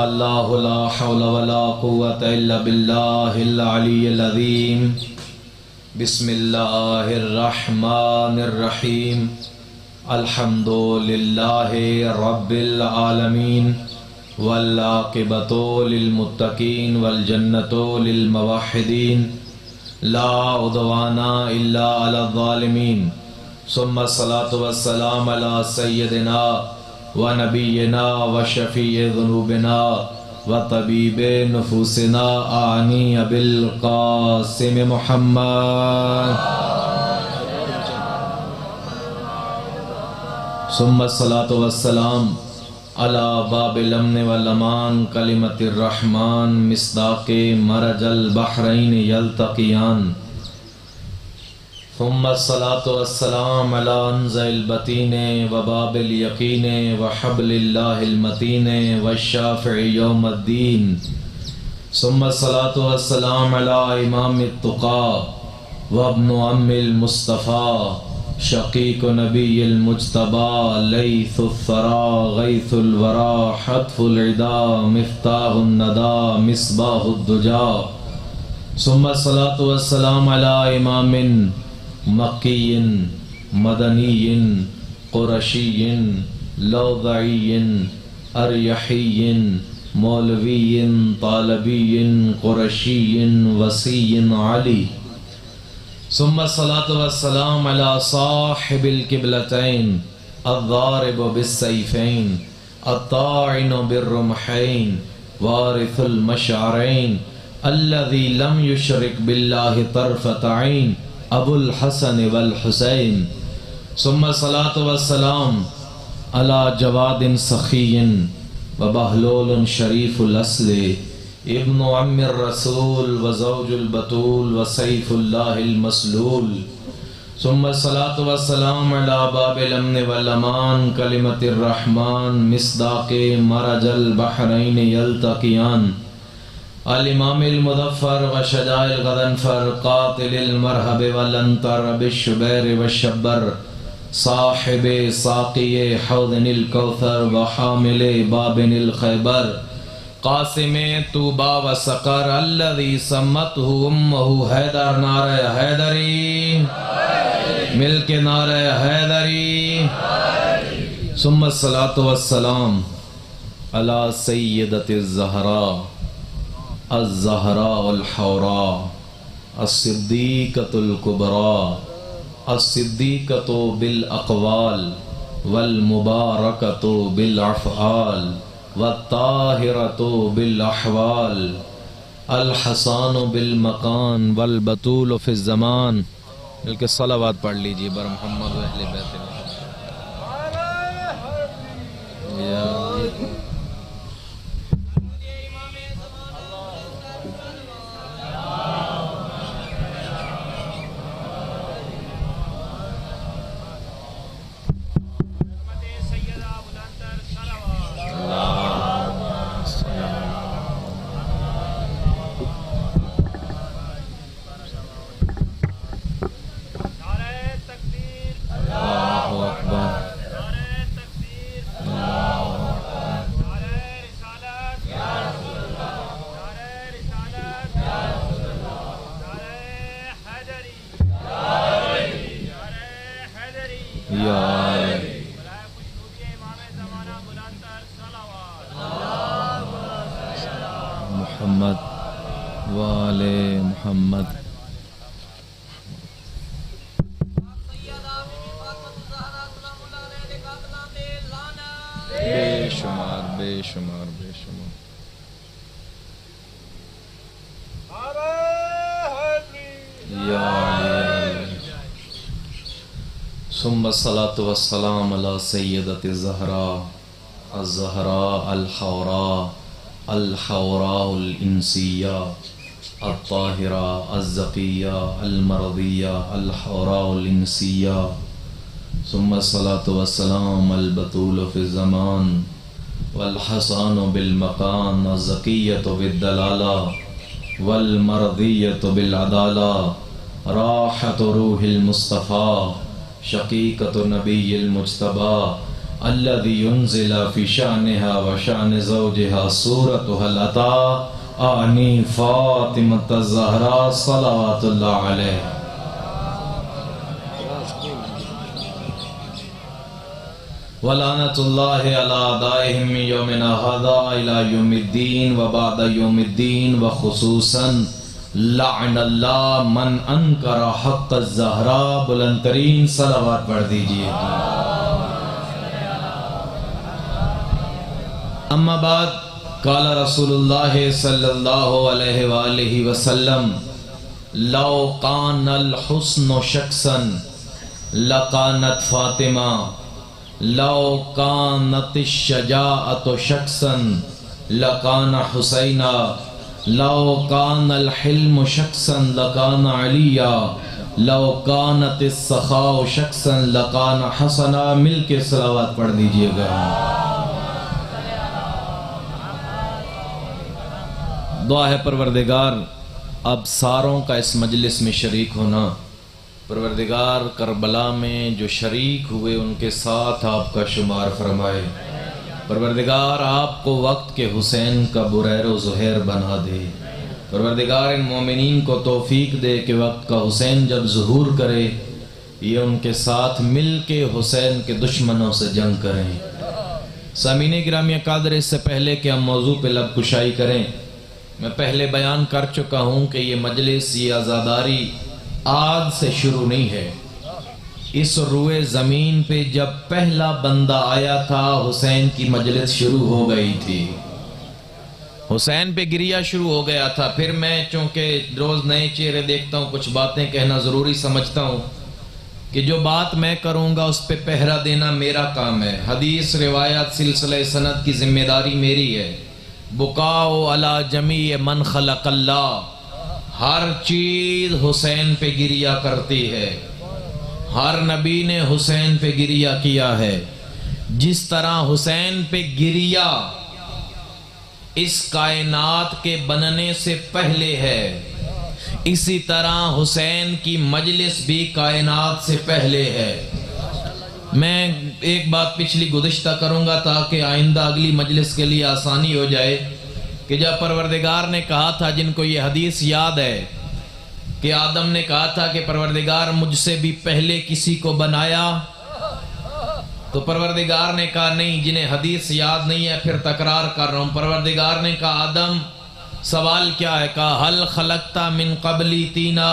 اللہ لا حول ولا قوة الا باللہ العلی العظیم بسم اللہ الرحمن الرحیم الحمد للہ رب العالمین والعاقبۃ للمتقین والجنۃ للموحدین لا عدوان الا علی الظالمین ثم الصلاة والسلام علی سیدنا ونبینا وشفیع ذنوبنا وطبیب نفوسنا آنی بالقاسم محمد ثم الصلاة والسلام علی باب الامن والامان کلمت الرحمن مصداق مرج البحرین یلتقیان ثم الصلاة والسلام على انزع البتين وباب اليقين وحبل الله المتين والشافع يوم الدين ثم الصلاة والسلام على امام التقى وابن عم المصطفى شقيق نبي المجتبى ليث الثرى غيث الورى حتف العدا مفتاح الندى مصباح الدجى ثم الصلاة والسلام على امام مکی مدنی قرشی لوذعی اریحی مولوی طالبی قرشی وسیع علی ثم الصلاة والسلام على صاحب القبلتين الضارب بالسيفين الطاعن بالرمحين وارث المشعرين الذي لم يشرك بالله طرفة عين ابو الحسن والحسین ثم الصلاة والسلام على جواد سخی وبہلول شریف الاصل ابن عم الرسول وزوج البتول وسیف اللہ المسلول ثم الصلاة والسلام على باب الامن والامان کلمت الرحمن مصداق مرج البحرین یلتقیان الامام المظفر وشجاع الغضنفر قاتل المرحب والانطر بالشبیر والشبر صاحب ساقی حوض الکوثر وحامل بابن الخیبر قاسم طوبى وسقر الذي سمته امه حیدر نعرہ حیدری مل کے نعرہ حیدری ثم الصلاة والسلام على سیدۃ الزہراء الزہراء الحوراء الصدیقۃ الکبریٰ الصدیقۃ بالاقوال والمبارکۃ بالافعال والطاہرۃ بالاحوال الحسان بالمکان والبتول فی الزمان مل کے صلوات پڑھ لیجیے بر محمد و اہل بیت محمد وآل محمد بے شمار بے شمار بے شمار یا علی ثم الصلاة والسلام على سیدۃ الزہراء الزہراء الحوراء الحوراء الانسیہ الطاہرہ الزکیہ المرضیہ الحوراء الانسیہ ثم الصلاة والسلام البتول فی الزمان والحسان بالمکان الزکیۃ بالدلالہ والمرضیۃ بالعدالہ راحت روح المصطفیٰ شقیقۃ نبی المجتبیٰ الذي ينزل في شأنها وشأن زوجها سورة هل أتى آني فاطمة الزهراء صلوات الله عليه. ولعنة الله على أعدائهم من يومنا هذا إلى يوم الدين وبعد يوم الدين وخصوصا لعن اللہ من انکر حق الزہراء. بلند ترین صلوات پڑھ دیجئے. اما بعد قال رسول اللہ صلی اللہ علیہ وآلہ وسلم لو کان الحسن شخصا لقانت فاطمہ لو کانت الشجاعت شخصا لقان حسینہ لو کان الحلم شخصا لکان علیہ لو کانت السخاء شخصا لکان حسنا. مل کے صلوات پڑھ دیجئے گا. دعا ہے پروردگار اب ساروں کا اس مجلس میں شریک ہونا. پروردگار کربلا میں جو شریک ہوئے ان کے ساتھ آپ کا شمار فرمائے. پروردگار آپ کو وقت کے حسین کا بریر و زہیر بنا دے. پروردگار ان مومنین کو توفیق دے کہ وقت کا حسین جب ظہور کرے یہ ان کے ساتھ مل کے حسین کے دشمنوں سے جنگ کریں. سامعین گرامی قادر، اس سے پہلے کہ ہم موضوع پہ لب کشائی کریں، میں پہلے بیان کر چکا ہوں کہ یہ مجلس، یہ عزاداری آج سے شروع نہیں ہے. اس روئے زمین پہ جب پہلا بندہ آیا تھا حسین کی مجلس شروع ہو گئی تھی. حسین پہ گریہ شروع ہو گیا تھا. پھر میں چونکہ روز نئے چہرے دیکھتا ہوں، کچھ باتیں کہنا ضروری سمجھتا ہوں کہ جو بات میں کروں گا اس پہ پہرا دینا میرا کام ہے. حدیث، روایات، سلسلہ سند کی ذمہ داری میری ہے. بکاؤ علی جمیع من خلق اللہ. ہر چیز حسین پہ گریہ کرتی ہے. ہر نبی نے حسین پہ گریہ کیا ہے. جس طرح حسین پہ گریہ اس کائنات کے بننے سے پہلے ہے، اسی طرح حسین کی مجلس بھی کائنات سے پہلے ہے. میں ایک بات پچھلی گزشتہ کروں گا تاکہ آئندہ اگلی مجلس کے لیے آسانی ہو جائے کہ جب پروردگار نے کہا تھا، جن کو یہ حدیث یاد ہے کہ آدم نے کہا تھا کہ پروردگار مجھ سے بھی پہلے کسی کو بنایا، تو پروردگار نے کہا نہیں. جنہیں حدیث یاد نہیں ہے پھر تکرار کر رہا ہوں. پروردگار نے کہا آدم سوال کیا ہے؟ کہا حل خلقتا من قبلی طینا،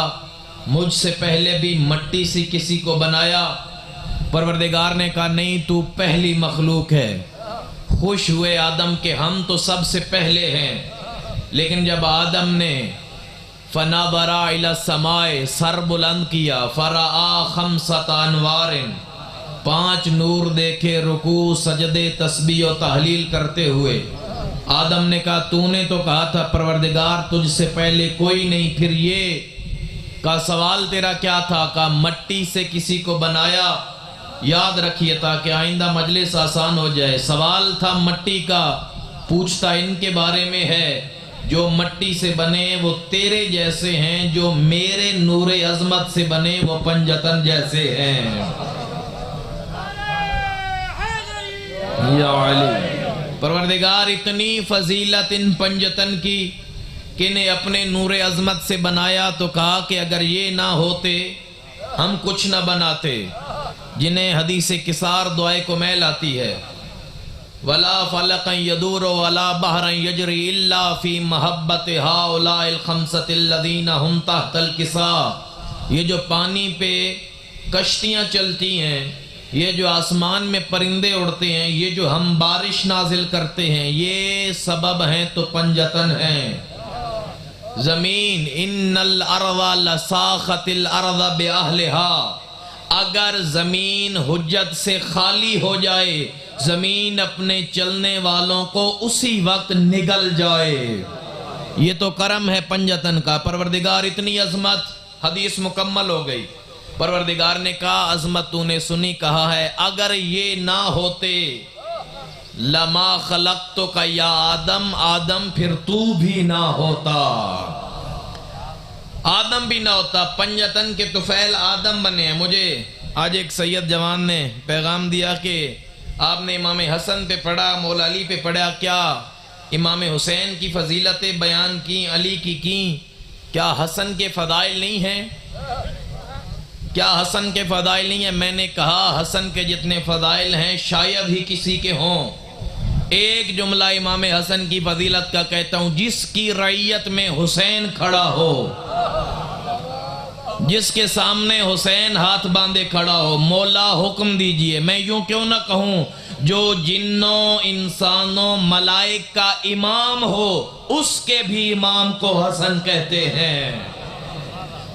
مجھ سے پہلے بھی مٹی سے کسی کو بنایا؟ پروردگار نے کہا نہیں، تو پہلی مخلوق ہے. خوش ہوئے آدم کہ ہم تو سب سے پہلے ہیں. لیکن جب آدم نے فنظر الی السماء، سر بلند کیا، فرآ خمسۃ انوار، 5 نور دیکھے رکوع، سجدے، تسبیح و تحلیل کرتے ہوئے. آدم نے کہا تو نے تو کہا تھا پروردگار تجھ سے پہلے کوئی نہیں، پھر یہ کا سوال تیرا کیا تھا؟ کہا مٹی سے کسی کو بنایا. یاد رکھیے تاکہ آئندہ مجلس آسان ہو جائے. سوال تھا مٹی کا، پوچھتا ان کے بارے میں ہے جو مٹی سے بنے وہ تیرے جیسے ہیں، جو میرے نور عظمت سے بنے وہ پنجتن جیسے ہیں. یا علی، پروردگار اتنی فضیلت ان پنجتن کی کہ انہیں اپنے نور عظمت سے بنایا تو کہا کہ اگر یہ نہ ہوتے ہم کچھ نہ بناتے. جنہیں حدیث کسار دعائے کو میل آتی ہے، وَلَا فَلَقًا يَدُورُ وَلَا بَحْرًا يَجْرِي إِلَّا فِي مَحَبَّةِ هَؤُلَاءِ الْخَمْسَةِ الَّذِينَ هُمْ تَحْتَ الْكِسَاء. یہ جو پانی پہ کشتیاں چلتی ہیں، یہ جو آسمان میں پرندے اڑتے ہیں، یہ جو ہم بارش نازل کرتے ہیں، یہ سبب ہیں تو پنجتن ہیں. زمین ان الارض لساخت الارض باہلہا، اگر زمین حجت سے خالی ہو جائے، زمین اپنے چلنے والوں کو اسی وقت نگل جائے. یہ تو کرم ہے پنجتن کا. پروردگار اتنی عظمت، حدیث مکمل ہو گئی. پروردگار نے کہا عظمت تو نے سنی، کہا ہے اگر یہ نہ ہوتے لما خلقتک یا آدم، آدم پھر تو بھی نہ ہوتا. آدم بھی نہ ہوتا. پنجتن کے طفیل آدم بنے ہیں. مجھے آج ایک سید جوان نے پیغام دیا کہ آپ نے امام حسن پہ پڑھا، مولا علی پہ پڑھا، کیا امام حسین کی فضیلتیں بیان کی، علی کی کیا حسن کے فضائل نہیں ہیں؟ کیا حسن کے فضائل نہیں ہیں؟ میں نے کہا حسن کے جتنے فضائل ہیں شاید ہی کسی کے ہوں۔ ایک جملہ امام حسن کی فضیلت کا کہتا ہوں، جس کی رعیت میں حسین کھڑا ہو، جس کے سامنے حسین ہاتھ باندھے کھڑا ہو، مولا حکم دیجئے، میں یوں کیوں نہ کہوں، جو جنوں انسانوں ملائک کا امام ہو اس کے بھی امام کو حسن کہتے ہیں،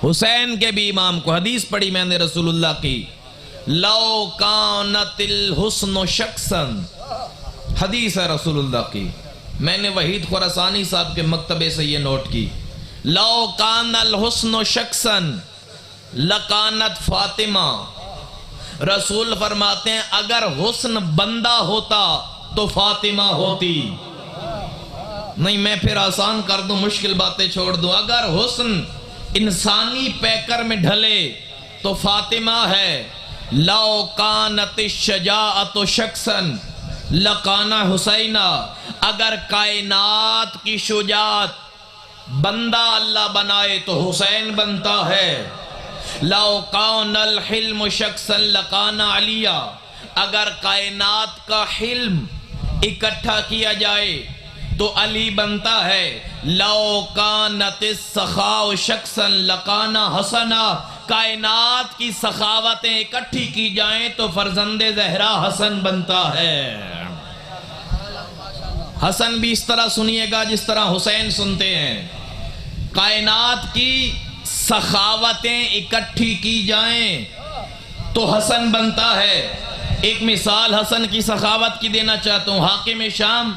حسین کے بھی امام کو۔ حدیث پڑھی میں نے رسول اللہ کی، لو کانت الحسن شخصا، حدیث ہے رسول اللہ کی، میں نے وحید خراسانی صاحب کے مکتبے سے یہ نوٹ کی، لو کان الحسن شخصا لکانت فاطمہ، رسول فرماتے ہیں اگر حسن بندہ ہوتا تو فاطمہ ہوتی۔ نہیں میں پھر آسان کر دوں، مشکل باتیں چھوڑ دوں، اگر حسن انسانی پیکر میں ڈھلے تو فاطمہ ہے۔ لو کانت الشجاعت شخصا لکان حسینہ، اگر کائنات کی شجاعت بندہ اللہ بنائے تو حسین بنتا ہے۔ لو کان الحلم شخصا لکان علیہ، اگر کائنات کا حلم اکٹھا کیا جائے تو علی بنتا ہے۔ لو کانت السخاء شخصا لکان حسنا، کائنات کی سخاوتیں اکٹھی کی جائیں تو فرزند زہرا حسن بنتا ہے۔ حسن بھی اس طرح سنیے گا جس طرح حسین سنتے ہیں، کائنات کی سخاوتیں اکٹھی کی جائیں تو حسن بنتا ہے۔ ایک مثال حسن کی سخاوت کی دینا چاہتا ہوں۔ حاکم شام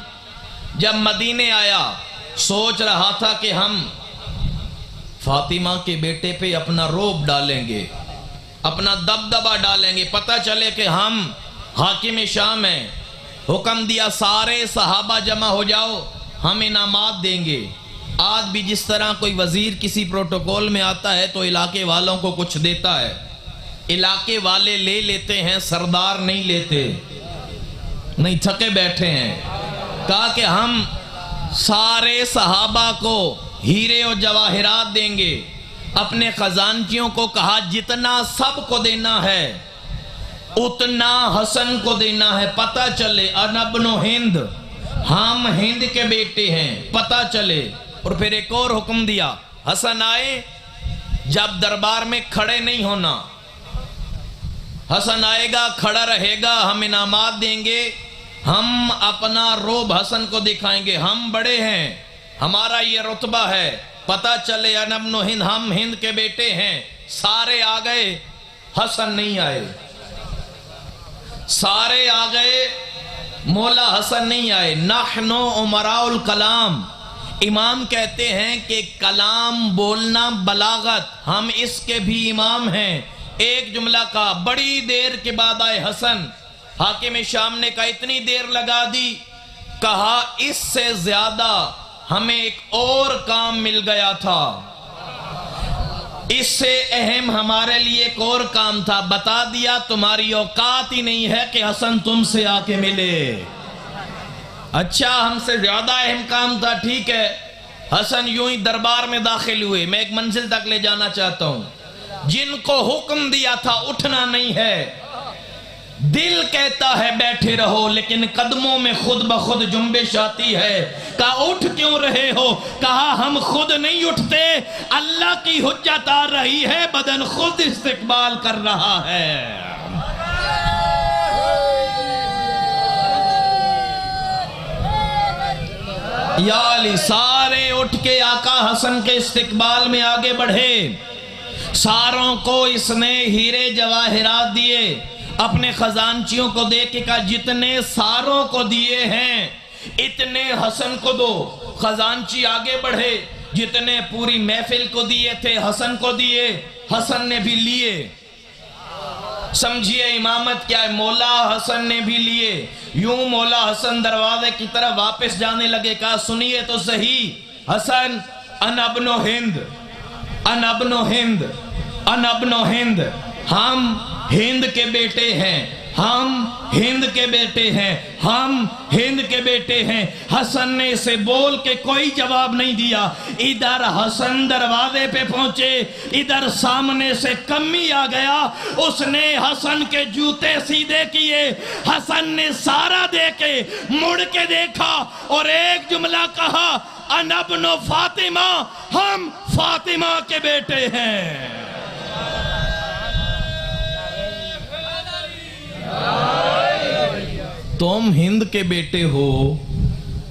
جب مدینے آیا سوچ رہا تھا کہ ہم فاطمہ کے بیٹے پہ اپنا روب ڈالیں گے، اپنا دبدبہ ڈالیں گے، پتہ چلے کہ ہم حاکم شام ہیں۔ حکم دیا سارے صحابہ جمع ہو جاؤ، ہم انعامات دیں گے۔ آج بھی جس طرح کوئی وزیر کسی پروٹوکول میں آتا ہے تو علاقے والوں کو کچھ دیتا ہے، علاقے والے لے لیتے ہیں، سردار نہیں لیتے، نہیں تھکے بیٹھے ہیں۔ کہا کہ ہم سارے صحابہ کو ہیرے و جواہرات دیں گے۔ اپنے خزانچیوں کو کہا جتنا سب کو دینا ہے اتنا حسن کو دینا ہے، پتہ چلے انا ابن ہند، ہم ہند کے بیٹے ہیں، پتہ چلے۔ اور پھر ایک اور حکم دیا، حسن آئے جب دربار میں کھڑے نہیں ہونا، حسن آئے گا کھڑا رہے گا، ہم انعامات دیں گے، ہم اپنا روب حسن کو دکھائیں گے، ہم بڑے ہیں، ہمارا یہ رتبہ ہے، پتہ چلے انا ابن ہند، ہم ہند کے بیٹے ہیں۔ سارے آ گئے، حسن نہیں آئے، سارے آ گئے، مولا حسن نہیں آئے۔ نحن امراء الکلام، امام کہتے ہیں کہ کلام بولنا بلاغت، ہم اس کے بھی امام ہیں۔ ایک جملہ کہا، بڑی دیر کے بعد آئے حسن، حاکم شام نے کہا اتنی دیر لگا دی، کہا اس سے زیادہ ہمیں ایک اور کام مل گیا تھا، اس سے اہم ہمارے لیے ایک اور کام تھا، بتا دیا تمہاری اوقات ہی نہیں ہے کہ حسن تم سے آ کے ملے۔ اچھا ہم سے زیادہ اہم کام تھا، ٹھیک ہے۔ حسن یوں ہی دربار میں داخل ہوئے۔ میں ایک منزل تک لے جانا چاہتا ہوں، جن کو حکم دیا تھا اٹھنا نہیں ہے، دل کہتا ہے بیٹھے رہو لیکن قدموں میں خود بخود جنبش آتی ہے۔ کہا اٹھ کیوں رہے ہو؟ کہا ہم خود نہیں اٹھتے، اللہ کی حجت آ رہی ہے، بدن خود استقبال کر رہا ہے۔ یا علی، سارے اٹھ کے آقا حسن کے استقبال میں آگے بڑھے، ساروں کو اس نے ہیرے جواہرات دیے، اپنے خزانچیوں کو دے کے کہا جتنے ساروں کو دیے ہیں اتنے حسن کو دو۔ خزانچی آگے بڑھے، جتنے پوری محفل کو دیے تھے حسن کو دیے، حسن نے بھی لیے۔ سمجھیے امامت کیا ہے، مولا حسن نے بھی لیے۔ یوں مولا حسن دروازے کی طرف واپس جانے لگے، کہا سنیے تو صحیح، حسن انا ابن ہند، انا ابن ہند، انا ابن ہند، ہم ہند کے بیٹے ہیں۔ ہم ہند کے بیٹے ہیں، ہم ہند کے بیٹے ہیں۔ حسن نے اسے بول کے کوئی جواب نہیں دیا۔ ادھر حسن دروازے پہ پہنچے، ادھر سامنے سے کمی آ گیا، اس نے حسن کے جوتے سیدھے کیے۔ حسن نے سارا دے کے مڑ کے دیکھا اور ایک جملہ کہا، انا ابن فاطمہ، ہم فاطمہ کے بیٹے ہیں۔ تم ہند کے بیٹے ہو،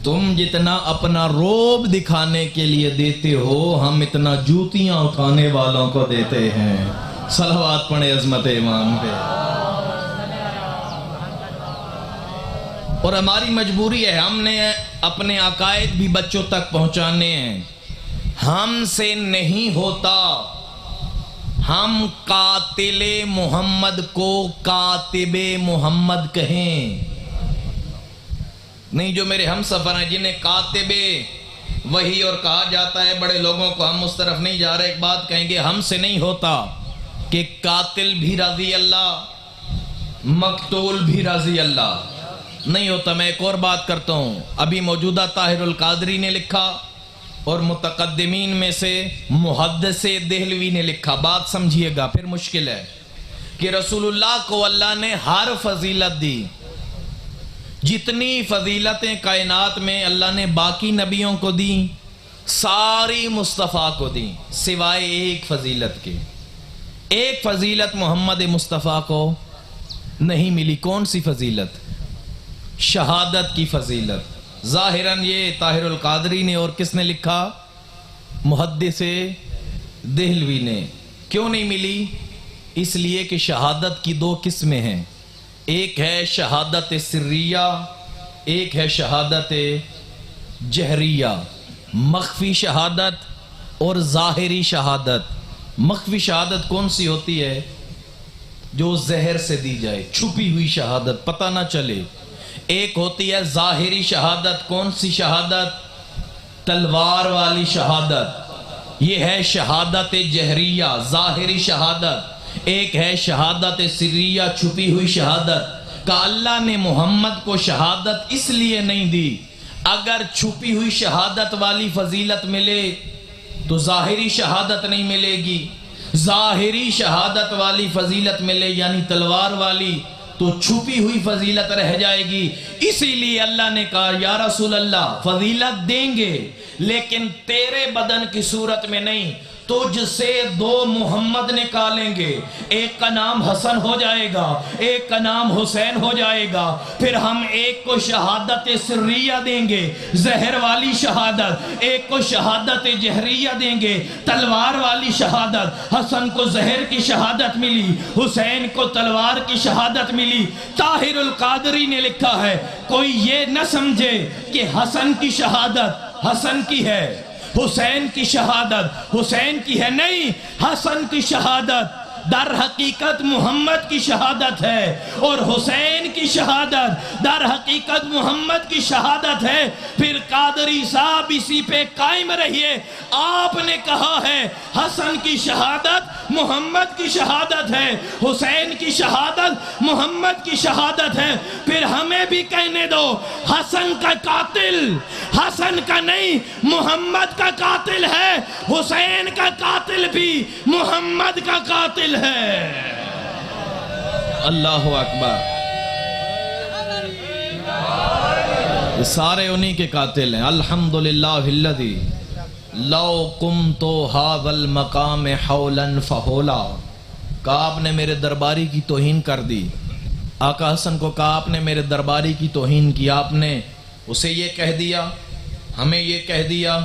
تم جتنا اپنا روب دکھانے کے لیے دیتے ہو، ہم اتنا جوتیاں اٹھانے والوں کو دیتے ہیں۔ صلوات پڑھیں عظمت امام پہ۔ اور ہماری مجبوری ہے، ہم نے اپنے عقائد بھی بچوں تک پہنچانے ہیں۔ ہم سے نہیں ہوتا، ہم قاتل محمد کو کاتب محمد کہیں۔ نہیں، جو میرے ہم سفر ہیں جنہیں کاتب وحی اور کہا جاتا ہے، بڑے لوگوں کو، ہم اس طرف نہیں جا رہے، ایک بات کہیں گے، ہم سے نہیں ہوتا کہ قاتل بھی رضی اللہ، مقتول بھی رضی اللہ، نہیں ہوتا۔ میں ایک اور بات کرتا ہوں، ابھی موجودہ طاہر القادری نے لکھا اور متقدمین میں سے محدث دہلوی نے لکھا، بات سمجھیے گا پھر مشکل ہے، کہ رسول اللہ کو اللہ نے ہر فضیلت دی، جتنی فضیلتیں کائنات میں اللہ نے باقی نبیوں کو دی، ساری مصطفیٰ کو دی، سوائے ایک فضیلت کے۔ ایک فضیلت محمد مصطفیٰ کو نہیں ملی۔ کون سی فضیلت؟ شہادت کی فضیلت۔ ظاہراً یہ طاہر القادری نے، اور کس نے لکھا؟ محدث دہلوی نے۔ کیوں نہیں ملی؟ اس لیے کہ شہادت کی دو قسمیں ہیں، ایک ہے شہادت سریہ، ایک ہے شہادت جہریہ، مخفی شہادت اور ظاہری شہادت۔ مخفی شہادت کون سی ہوتی ہے؟ جو زہر سے دی جائے، چھپی ہوئی شہادت، پتہ نہ چلے۔ ایک ہوتی ہے ظاہری شہادت۔ کون سی شہادت؟ تلوار والی شہادت، یہ ہے شہادت جہریہ، ظاہری شہادت۔ ایک ہے شہادت سریہ، چھپی ہوئی شہادت۔ کہ اللہ نے محمد کو شہادت اس لیے نہیں دی، اگر چھپی ہوئی شہادت والی فضیلت ملے تو ظاہری شہادت نہیں ملے گی، ظاہری شہادت والی فضیلت ملے یعنی تلوار والی تو چھپی ہوئی فضیلت رہ جائے گی۔ اسی لیے اللہ نے کہا، یا رسول اللہ فضیلت دیں گے لیکن تیرے بدن کی صورت میں نہیں، تجھ سے دو محمد نکالیں گے، ایک کا نام حسن ہو جائے گا، ایک کا نام حسین ہو جائے گا، پھر ہم ایک کو شہادت سریہ دیں گے، زہر والی شہادت، ایک کو شہادت جہریہ دیں گے، تلوار والی شہادت۔ حسن کو زہر کی شہادت ملی، حسین کو تلوار کی شہادت ملی۔ طاہر القادری نے لکھا ہے، کوئی یہ نہ سمجھے کہ حسن کی شہادت حسن کی ہے، حسین کی شہادت حسین کی ہے، نہیں، حسن کی شہادت در حقیقت محمد کی شہادت ہے، اور حسین کی شہادت در حقیقت محمد کی شہادت ہے۔ پھر قادری صاحب اسی پہ قائم رہیے، آپ نے کہا ہے حسن کی شہادت محمد کی شہادت ہے، حسین کی شہادت محمد کی شہادت ہے۔ پھر ہمیں بھی کہنے دو، حسن کا قاتل حسن کا نہیں محمد کا قاتل ہے، حسین کا قاتل بھی محمد کا قاتل ہے۔ اللہ اکبر، یہ سارے انہی کے قاتل ہیں۔ الحمدللہ الذی لو قمت ھذا المقام حولا فحولا۔ کہا آپ نے میرے درباری کی توہین کر دی، آقا حسن کو کہا آپ نے میرے درباری کی توہین کی، آپ نے اسے یہ کہہ دیا، ہمیں یہ کہہ دیا۔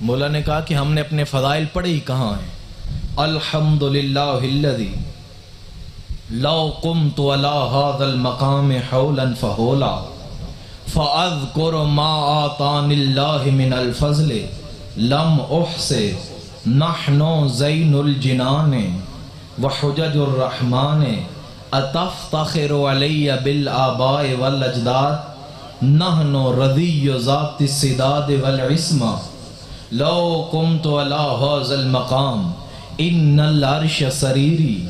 مولا نے کہا کہ ہم نے اپنے فضائل پڑھے ہی کہاں ہیں؟ الحمدللہ الذی لو قمت علی ھذا المقام حولا فحولا فاذکر ما آتانی اللہ من الفضل لم احصے نحن زین الجنان وحجج الرحمن اتفتخر علی بالآباء والاجداد نحن رضی ذات السداد والعصمہ لو قمت علی ھذا المقام ان العرش سریری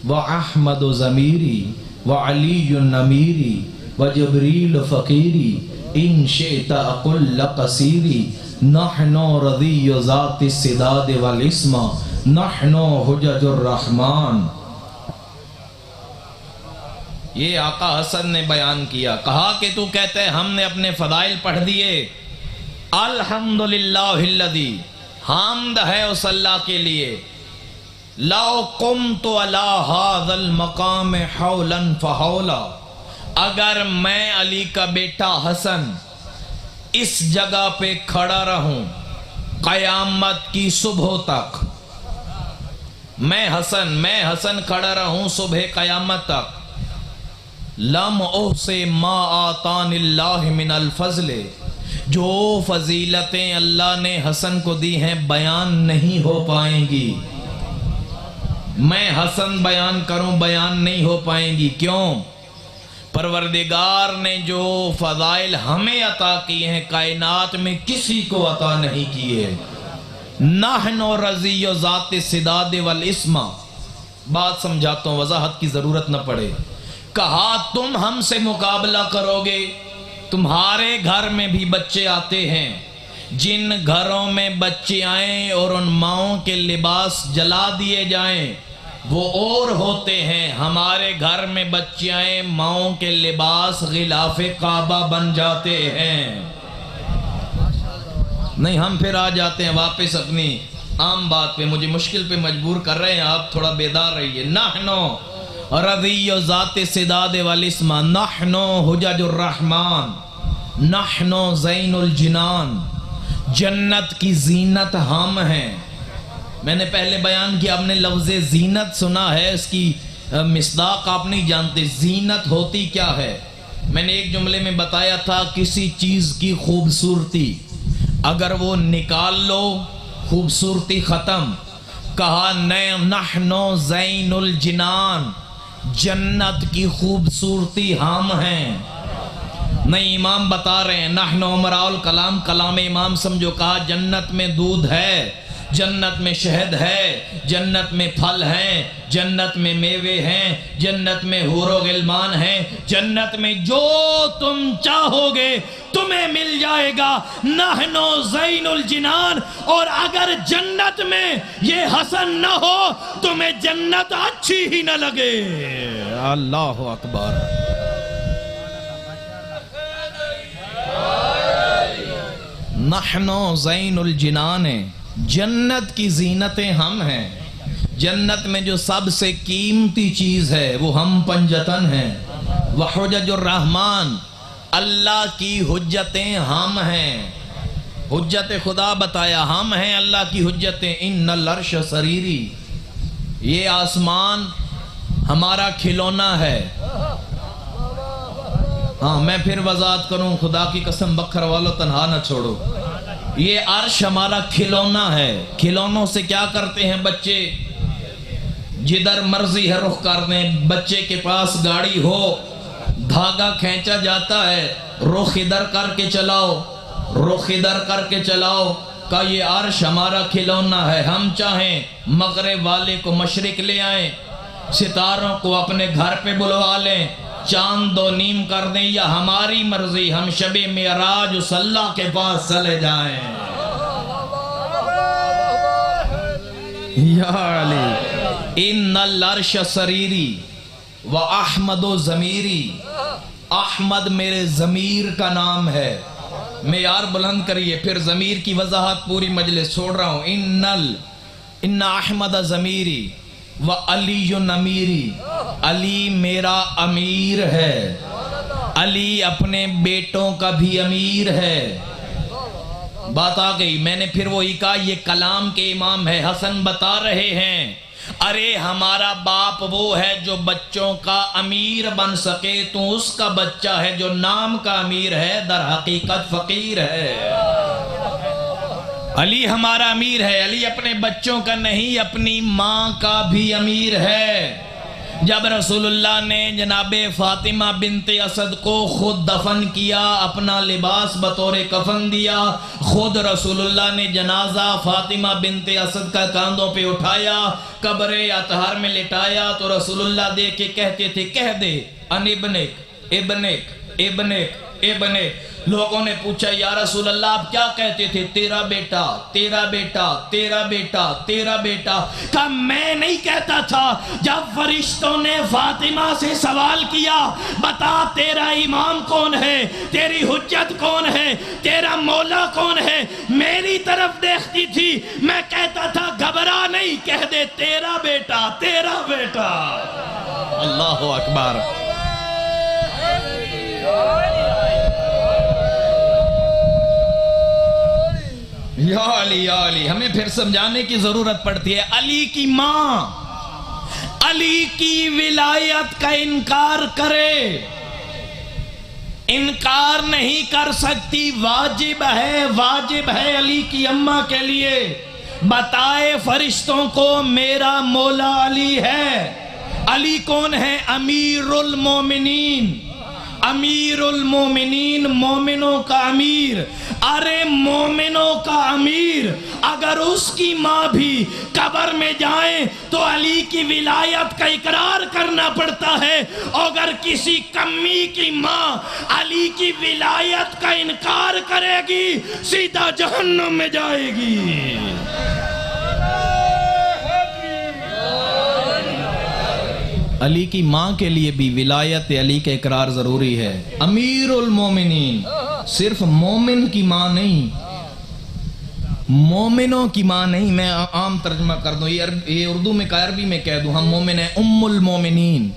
واحمد ضمیری وعلی نمیری وجبریل فقیری ان شئت اقل لقصیری نحن رضی ذات السداد والاسم نحن حجج الرحمن۔ یہ آقا حسن نے بیان کیا، کہا کہ تو کہتے ہیں ہم نے اپنے فضائل پڑھ دیے، الحمدللہ الذی، حمد ہے اس اللہ کے لیے، لو قمت علی ھذا المقام حولا فحولا، اگر میں علی کا بیٹا حسن اس جگہ پہ کھڑا رہوں قیامت کی صبح تک، میں حسن کھڑا رہوں صبح قیامت تک، لم احصِ ما آتان اللہ من الفضل، جو فضیلتیں اللہ نے حسن کو دی ہیں بیان نہیں ہو پائیں گی، میں حسن بیان کروں بیان نہیں ہو پائیں گی۔ کیوں؟ پروردگار نے جو فضائل ہمیں عطا کی ہیں کائنات میں کسی کو عطا نہیں کیے۔ نحن رضی ذات السداد والاسم، بات سمجھاتا ہوں وضاحت کی ضرورت نہ پڑے۔ کہا تم ہم سے مقابلہ کرو گے، تمہارے گھر میں بھی بچے آتے ہیں، جن گھروں میں بچے آئیں اور ان ماؤں کے لباس جلا دیے جائیں وہ اور ہوتے ہیں، ہمارے گھر میں بچے آئیں ماؤں کے لباس غلاف کعبہ بن جاتے ہیں۔ نہیں، ہم پھر آ جاتے ہیں واپس اپنی عام بات پہ، مجھے مشکل پہ مجبور کر رہے ہیں آپ، تھوڑا بیدار رہیے۔ نحنو رضی ذات السداد والاسم نحن حجج الرحمن نحن زین الجنان، جنت کی زینت ہم ہیں۔ میں نے پہلے بیان کیا، آپ نے لفظ زینت سنا ہے، اس کی مصداق آپ نہیں جانتے، زینت ہوتی کیا ہے؟ میں نے ایک جملے میں بتایا تھا کسی چیز کی خوبصورتی اگر وہ نکال لو خوبصورتی ختم۔ کہا نحن زین الجنان، جنت کی خوبصورتی ہم ہیں۔ نہیں، امام بتا رہے ہیں نحن امراء الکلام، کلام امام سمجھو۔ کہا جنت میں دودھ ہے، جنت میں شہد ہے، جنت میں پھل ہیں، جنت میں میوے ہیں، جنت میں حور و غلمان ہیں، جنت میں جو تم چاہو گے تمہیں مل جائے گا۔ نحن زین الجنان، اور اگر جنت میں یہ حسن نہ ہو تمہیں جنت اچھی ہی نہ لگے۔ اللہ اکبر۔ نحن زین الجنان، جنت کی زینتیں ہم ہیں، جنت میں جو سب سے قیمتی چیز ہے وہ ہم پنجتن ہیں۔ وحجج الرحمن، اللہ کی حجتیں ہم ہیں۔ حجت خدا بتایا ہم ہیں اللہ کی حجتیں۔ ان العرش سریری، یہ آسمان ہمارا کھلونا ہے۔ ہاں، میں پھر وضاحت کروں، خدا کی قسم بکھر والو تنہا نہ چھوڑو۔ یہ عرش ہمارا کھلونا ہے۔ کھلونوں سے کیا کرتے ہیں بچے؟ جدھر مرضی ہے رخ کر دیں۔ بچے کے پاس گاڑی ہو، دھاگا کھینچا جاتا ہے، رخ ادھر کر کے چلاؤ، رخ ادھر کر کے چلاؤ۔ کہ یہ عرش ہمارا کھلونا ہے، ہم چاہیں مغرب والے کو مشرق لے آئیں، ستاروں کو اپنے گھر پہ بلوا لیں، چاند دو نیم کر دیں، یا ہماری مرضی ہم شب معراج اس اللہ کے پاس چلے جائیں۔ یا علی ان العرش سریری و احمد ضمیری، احمد میرے ضمیر کا نام ہے۔ معیار بلند کریے، پھر ضمیر کی وضاحت پوری مجلس چھوڑ رہا ہوں۔ ان احمد ضمیری و علی امیری، علی میرا امیر ہے، علی اپنے بیٹوں کا بھی امیر ہے۔ بات آ گئی۔ میں نے پھر وہی کہا یہ کلام کے امام ہے، حسن بتا رہے ہیں ارے ہمارا باپ وہ ہے جو بچوں کا امیر بن سکے، تو اس کا بچہ ہے جو نام کا امیر ہے، در حقیقت فقیر ہے۔ علی ہمارا امیر ہے، علی اپنے بچوں کا نہیں اپنی ماں کا بھی امیر ہے۔ جب رسول اللہ نے جناب فاطمہ بنت اسد کو خود دفن کیا، اپنا لباس بطور کفن دیا، خود رسول اللہ نے جنازہ فاطمہ بنت اسد کا کاندھوں پہ اٹھایا، قبر اطہر میں لٹایا، تو رسول اللہ دیکھ کے کہتے تھے کہہ دے ان ابنک ابنک ابنک ابنک۔ لوگوں نے پوچھا یا رسول اللہ آپ کیا کہتے تھے؟ تیرا بیٹا تیرا بیٹا تیرا بیٹا تیرا بیٹا۔ کہا میں نہیں کہتا تھا، جب فرشتوں نے فاطمہ سے سوال کیا بتا تیرا امام کون ہے، تیری حجت کون ہے، تیرا مولا کون ہے، میری طرف دیکھتی تھی، میں کہتا تھا گھبرا نہیں، کہہ دے تیرا بیٹا تیرا بیٹا۔ اللہ اکبر۔ یا علی یا علی، ہمیں پھر سمجھانے کی ضرورت پڑتی ہے۔ علی کی ماں علی کی ولایت کا انکار کرے، انکار نہیں کر سکتی، واجب ہے علی کی اماں کے لیے بتائے فرشتوں کو میرا مولا علی ہے۔ علی کون ہے؟ امیر المومنین، امیر المومنین، مومنوں کا امیر۔ ارے مومنوں کا امیر اگر اس کی ماں بھی قبر میں جائیں تو علی کی ولایت کا اقرار کرنا پڑتا ہے، اگر کسی کمی کی ماں علی کی ولایت کا انکار کرے گی سیدھا جہنم میں جائے گی۔ علی کی ماں کے لیے بھی ولایت علی کا اقرار ضروری ہے۔ امیر المومنین، صرف مومن کی ماں نہیں، مومنوں کی ماں نہیں۔ میں عام ترجمہ کر دوں، یہ اردو میں عربی میں کہہ دوں، ہم مومن ہیں، ام المومنین،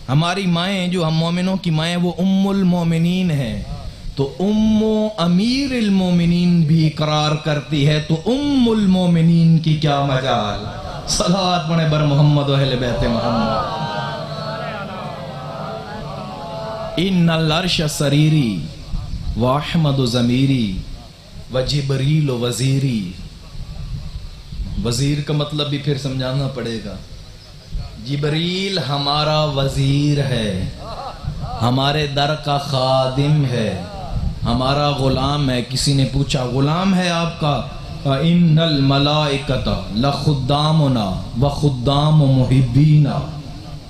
ہماری مائیں جو ہم مومنوں کی مائیں وہ ام المومنین ہیں، تو ام امیر المومنین بھی اقرار کرتی ہے، تو ام المومنین کی کیا مجال۔ صلوات پڑھیں بر محمد و اہل بیت محمد۔ ان العرش سریری واحمد ضمیری وجبریل وزیری۔ وزیر کا مطلب بھی پھر سمجھانا پڑے گا۔ جبریل ہمارا وزیر ہے، ہمارے در کا خادم ہے، ہمارا غلام ہے۔ کسی نے پوچھا غلام ہے آپ کا؟ ان الملائکۃ لخدامنا وخدام محبینا۔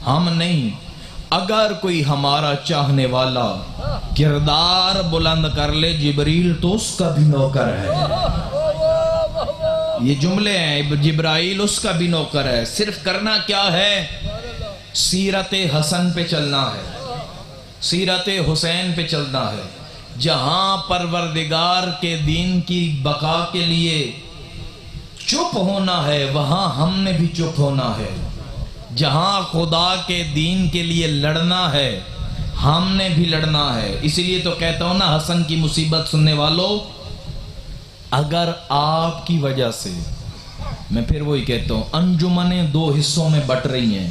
ہم نہیں، اگر کوئی ہمارا چاہنے والا کردار بلند کر لے جبریل تو اس کا بھی نوکر ہے۔ یہ جملے ہیں، جبرائیل اس کا بھی نوکر ہے۔ صرف کرنا کیا ہے؟ سیرت حسن پہ چلنا ہے، سیرت حسین پہ چلنا ہے۔ جہاں پروردگار کے دین کی بقا کے لیے چپ ہونا ہے وہاں ہم نے بھی چپ ہونا ہے، جہاں خدا کے دین کے لیے لڑنا ہے ہم نے بھی لڑنا ہے۔ اسی لیے تو کہتا ہوں نا، حسن کی مصیبت سننے والوں، اگر آپ کی وجہ سے، میں پھر وہی کہتا ہوں، انجمنیں دو حصوں میں بٹ رہی ہیں،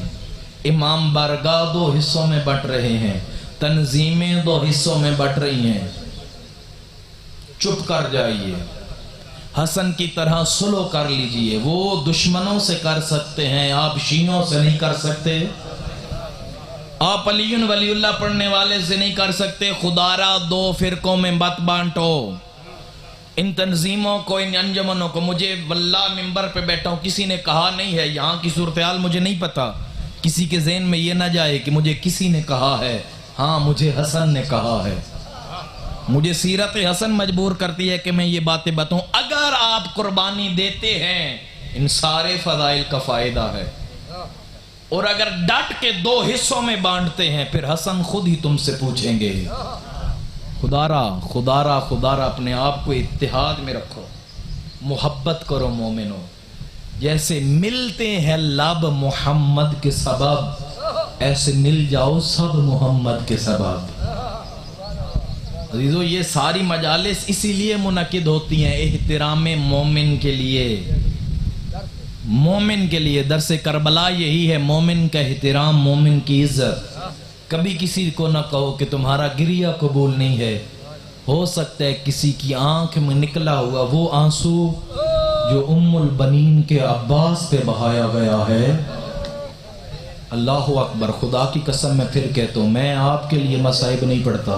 امام بارگاہ دو حصوں میں بٹ رہے ہیں، تنظیمیں دو حصوں میں بٹ رہی ہیں، چپ کر جائیے، حسن کی طرح سلو کر لیجئے۔ وہ دشمنوں سے کر سکتے ہیں، آپ شیعوں سے نہیں کر سکتے، آپ علی ولی اللہ پڑھنے والے سے نہیں کر سکتے۔ خدا را دو فرقوں میں مت بانٹو، ان تنظیموں کو، ان انجمنوں کو۔ مجھے واللہ منبر پہ بیٹھا ہوں، کسی نے کہا نہیں ہے، یہاں کی صورتحال مجھے نہیں پتا، کسی کے ذہن میں یہ نہ جائے کہ مجھے کسی نے کہا ہے۔ ہاں، مجھے حسن نے کہا ہے، مجھے سیرت حسن مجبور کرتی ہے کہ میں یہ باتیں بتاؤں۔ اگر آپ قربانی دیتے ہیں ان سارے فضائل کا فائدہ ہے، اور اگر ڈٹ کے دو حصوں میں بانٹتے ہیں پھر حسن خود ہی تم سے پوچھیں گے۔ خدا را اپنے آپ کو اتحاد میں رکھو، محبت کرو مومنو، جیسے ملتے ہیں لب محمد کے سبب ایسے مل جاؤ سب محمد کے سبب۔ عزیزو، یہ ساری مجالس اسی لیے منعقد ہوتی ہیں، احترام مومن کے لیے، مومن کے لیے۔ درس کربلا یہی ہے، مومن کا احترام، مومن کی عزت۔ کبھی کسی کو نہ کہو کہ تمہارا گریہ قبول نہیں ہے، ہو سکتا ہے کسی کی آنکھ میں نکلا ہوا وہ آنسو جو ام البنین کے عباس پہ بہایا گیا ہے، اللہ اکبر، خدا کی قسم میں پھر کہتا ہوں، میں آپ کے لیے مصائب نہیں پڑھتا،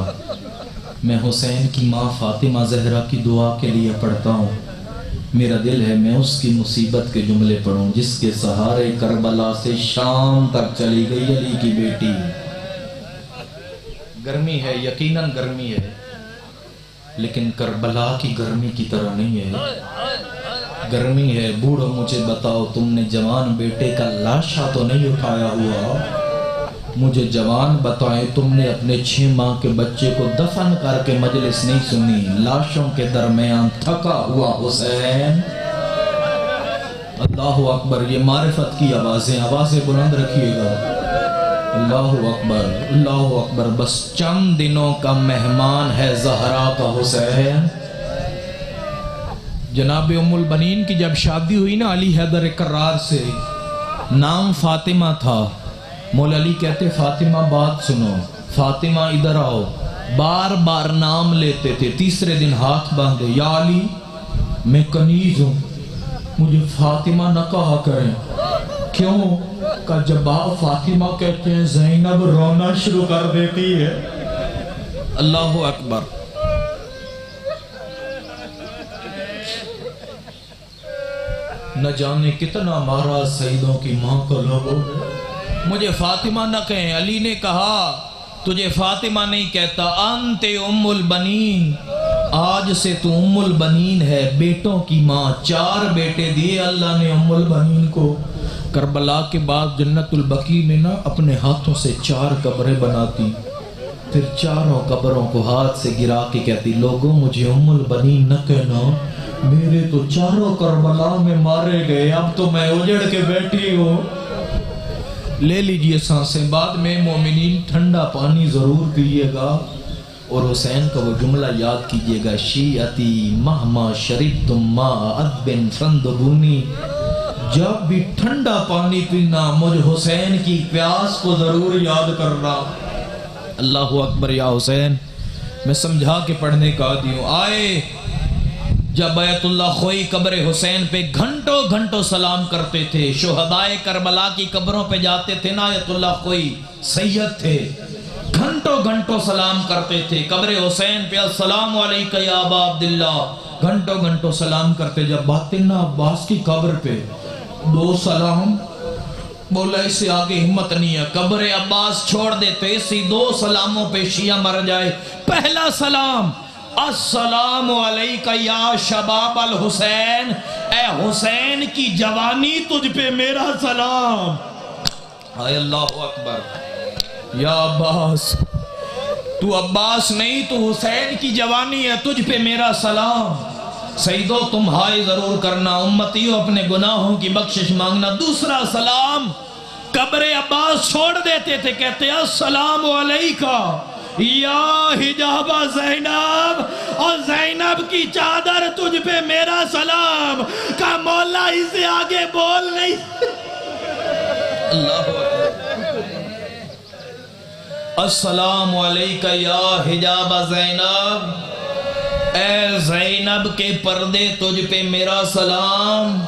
میں حسین کی ماں فاطمہ زہرا کی دعا کے لیے پڑھتا ہوں۔ میرا دل ہے میں اس کی مصیبت کے جملے پڑھوں، جس کے سہارے کربلا سے شام تک چلی گئی علی کی بیٹی۔ گرمی ہے، یقیناً گرمی ہے، لیکن کربلا کی گرمی کی طرح نہیں ہے۔ گرمی ہے، بوڑھو مجھے بتاؤ، تم نے جوان بیٹے کا لاشا تو نہیں اٹھایا ہوا؟ مجھے جوان بتائیں، تم نے اپنے 6 ماہ کے بچے کو دفن کر کے مجلس نہیں سنی؟ لاشوں کے درمیان تھکا ہوا حسین۔ اللہ اکبر، یہ معرفت کی آوازیں بلند رکھیے گا۔ اللہ اکبر، اللہ اکبر۔ بس چند دنوں کا مہمان ہے زہرا کا حسین۔ جناب ام البنین کی جب شادی ہوئی نا علی حیدر کرار سے، نام فاطمہ تھا۔ مولا علی کہتے فاطمہ بات سنو، فاطمہ ادھر آؤ، بار بار نام لیتے تھے، تیسرے دن ہاتھ باندھے، یا علی میں کنیز ہوں، مجھے فاطمہ نہ کہا کریں۔ کیوں؟ کہ جب آپ فاطمہ کہتے ہیں زینب رونا شروع کر دیتی ہے۔ اللہ اکبر۔ نہ جانے کتنا مارا سیدوں کی ماں کو لوگوں نے، مجھے فاطمہ نہ کہیں۔ علی نے کہا تجھے فاطمہ نہیں کہتا، انت ام البنین، آج سے تو ام البنین ہے، بیٹوں کی ماں۔ 4 بیٹے دیے اللہ نے ام البنین کو۔ کربلا کے بعد جنت البقیع میں نا اپنے ہاتھوں سے 4 قبریں بناتی، پھر 4 قبروں کو ہاتھ سے گرا کے کہتی لوگوں مجھے ام البنین نہ کہنا، میرے تو 4 کربلا میں مارے گئے، اب تو میں اجڑ کے بیٹھی ہوں۔ لے لیجئے سانسیں، بعد میں مومنین ٹھنڈا پانی ضرور پیئے گا، اور حسین کا وہ جملہ یاد کیجئے گا، شیعتی مہما شربتم ماء عذب فاندبونی، جب بھی ٹھنڈا پانی پینا مجھ حسین کی پیاس کو ضرور یاد کرنا۔ اللہ اکبر۔ یا حسین، میں سمجھا کے پڑھنے کا عادی ہوں۔ آئے جب بیت اللہ خوئی قبر حسین پہ گھنٹوں گھنٹوں سلام کرتے تھے، شہدائے کربلا کی قبروں پہ جاتے تھے نا، بیت اللہ خوئی سید تھے، گھنٹوں گھنٹوں سلام کرتے تھے۔ قبر حسین پہ السلام علیکہ یا ابا عبداللہ، گھنٹوں گھنٹوں سلام کرتے۔ جب باطن عباس کی قبر پہ 2 سلام، بولا اس سے آگے ہمت نہیں ہے، قبر عباس چھوڑ دیتے، اسی 2 سلاموں پہ شیعہ مر جائے۔ پہلا سلام، السلام علیکہ یا شباب الحسین، اے حسین کی جوانی تجھ پہ میرا سلام۔ اے اللہ اکبر۔ یا عباس، تو عباس نہیں، تو حسین کی جوانی ہے، تجھ پہ میرا سلام۔ سیدو تم ہائے ضرور کرنا، امتیوں اپنے گناہوں کی بخشش مانگنا۔ دوسرا سلام، قبر عباس چھوڑ دیتے تھے، کہتے السلام علیکہ یا حجاب زینب، اور زینب کی چادر تجھ پہ میرا سلام۔ کہ مولا اسے آگے بول نہیں۔ اللہ السلام علیکہ یا حجاب زینب، اے زینب کے پردے تجھ پہ میرا سلام۔